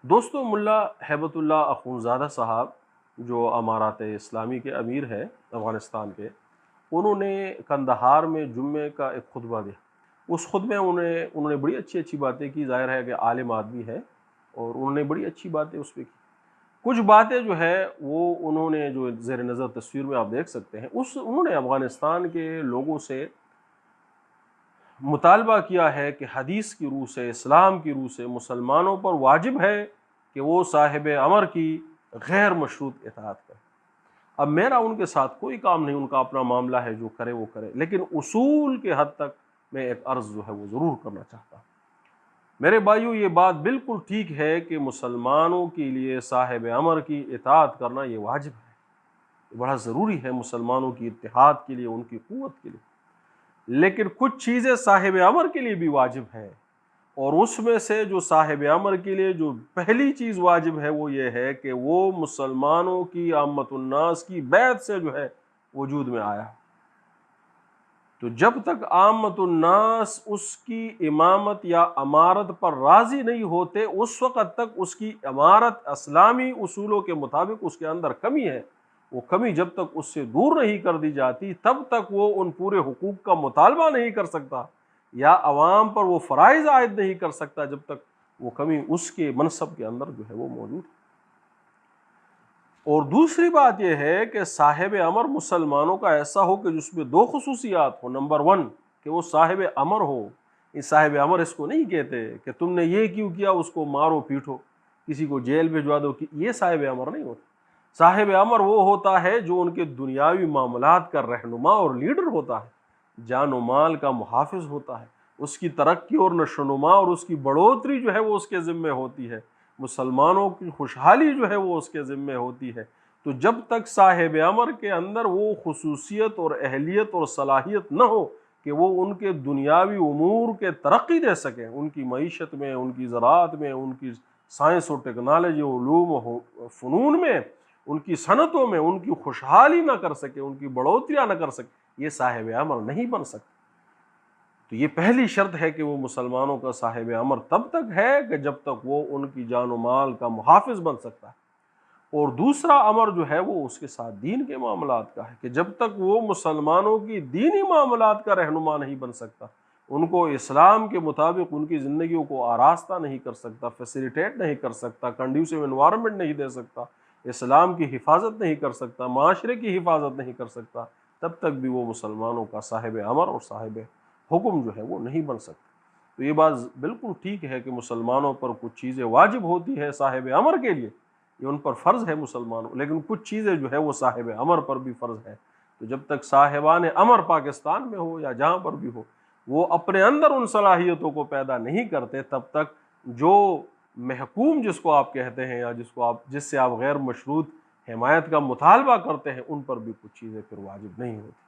دوستو، ملا ہیبت اللہ اخونزادہ صاحب جو امارات اسلامی کے امیر ہیں افغانستان کے، انہوں نے کندہار میں جمعے کا ایک خطبہ دیا۔ اس خطبے میں انہوں نے بڑی اچھی باتیں کی۔ ظاہر ہے کہ عالم آدمی ہے اور انہوں نے بڑی اچھی باتیں اس پہ کی۔ کچھ باتیں جو ہے وہ انہوں نے جو زیر نظر تصویر میں آپ دیکھ سکتے ہیں، انہوں نے افغانستان کے لوگوں سے مطالبہ کیا ہے کہ حدیث کی روح سے، اسلام کی روح سے مسلمانوں پر واجب ہے کہ وہ صاحب امر کی غیر مشروط اطاعت کرے۔ اب میرا ان کے ساتھ کوئی کام نہیں، ان کا اپنا معاملہ ہے، جو کرے وہ کرے، لیکن اصول کے حد تک میں ایک عرض جو ہے وہ ضرور کرنا چاہتا ہوں۔ میرے بھائیو، یہ بات بالکل ٹھیک ہے کہ مسلمانوں کے لیے صاحب امر کی اطاعت کرنا یہ واجب ہے، یہ بڑا ضروری ہے مسلمانوں کی اتحاد کے لیے، ان کی قوت کے لیے۔ لیکن کچھ چیزیں صاحب امر کے لیے بھی واجب ہیں، اور اس میں سے جو صاحب امر کے لیے جو پہلی چیز واجب ہے وہ یہ ہے کہ وہ مسلمانوں کی عامت الناس کی بیعت سے جو ہے وجود میں آیا۔ تو جب تک عامت الناس اس کی امامت یا امارت پر راضی نہیں ہوتے، اس وقت تک اس کی امارت اسلامی اصولوں کے مطابق اس کے اندر کمی ہے۔ وہ کمی جب تک اس سے دور نہیں کر دی جاتی، تب تک وہ ان پورے حقوق کا مطالبہ نہیں کر سکتا یا عوام پر وہ فرائض عائد نہیں کر سکتا، جب تک وہ کمی اس کے منصب کے اندر جو ہے وہ موجود ہے۔ اور دوسری بات یہ ہے کہ صاحب امر مسلمانوں کا ایسا ہو کہ جس میں دو خصوصیات ہو۔ نمبر 1 کہ وہ صاحب امر ہو۔ اس صاحب امر اس کو نہیں کہتے کہ تم نے یہ کیوں کیا، اس کو مارو پیٹو، کسی کو جیل بھجوا دو، یہ صاحب امر نہیں ہوتا۔ صاحب امر وہ ہوتا ہے جو ان کے دنیاوی معاملات کا رہنما اور لیڈر ہوتا ہے، جان و مال کا محافظ ہوتا ہے، اس کی ترقی اور نشوونما اور اس کی بڑھوتری جو ہے وہ اس کے ذمہ ہوتی ہے، مسلمانوں کی خوشحالی جو ہے وہ اس کے ذمہ ہوتی ہے۔ تو جب تک صاحب امر کے اندر وہ خصوصیت اور اہلیت اور صلاحیت نہ ہو کہ وہ ان کے دنیاوی امور کے ترقی دے سکیں، ان کی معیشت میں، ان کی زراعت میں، ان کی سائنس اور ٹیکنالوجی، علوم و فنون میں، ان کی صنعتوں میں ان کی خوشحالی نہ کر سکے، ان کی بڑھوتریاں نہ کر سکے، یہ صاحب امر نہیں بن سکتے۔ تو یہ پہلی شرط ہے کہ وہ مسلمانوں کا صاحب امر تب تک ہے کہ جب تک وہ ان کی جان و مال کا محافظ بن سکتا ہے۔ اور دوسرا امر جو ہے وہ اس کے ساتھ دین کے معاملات کا ہے کہ جب تک وہ مسلمانوں کی دینی معاملات کا رہنما نہیں بن سکتا، ان کو اسلام کے مطابق ان کی زندگیوں کو آراستہ نہیں کر سکتا، فیسیلیٹیٹ نہیں کر سکتا، کنڈیوسو انوائرمنٹ نہیں دے سکتا، اسلام کی حفاظت نہیں کر سکتا، معاشرے کی حفاظت نہیں کر سکتا، تب تک بھی وہ مسلمانوں کا صاحب امر اور صاحب حکم جو ہے وہ نہیں بن سکتا۔ تو یہ بات بالکل ٹھیک ہے کہ مسلمانوں پر کچھ چیزیں واجب ہوتی ہے صاحب امر کے لیے، یہ ان پر فرض ہے مسلمانوں، لیکن کچھ چیزیں جو ہے وہ صاحب امر پر بھی فرض ہے۔ تو جب تک صاحبان امر پاکستان میں ہو یا جہاں پر بھی ہو، وہ اپنے اندر ان صلاحیتوں کو پیدا نہیں کرتے، تب تک جو محکوم جس کو آپ کہتے ہیں یا جس سے آپ غیر مشروط حمایت کا مطالبہ کرتے ہیں، ان پر بھی کچھ چیزیں پھر واجب نہیں ہوتی۔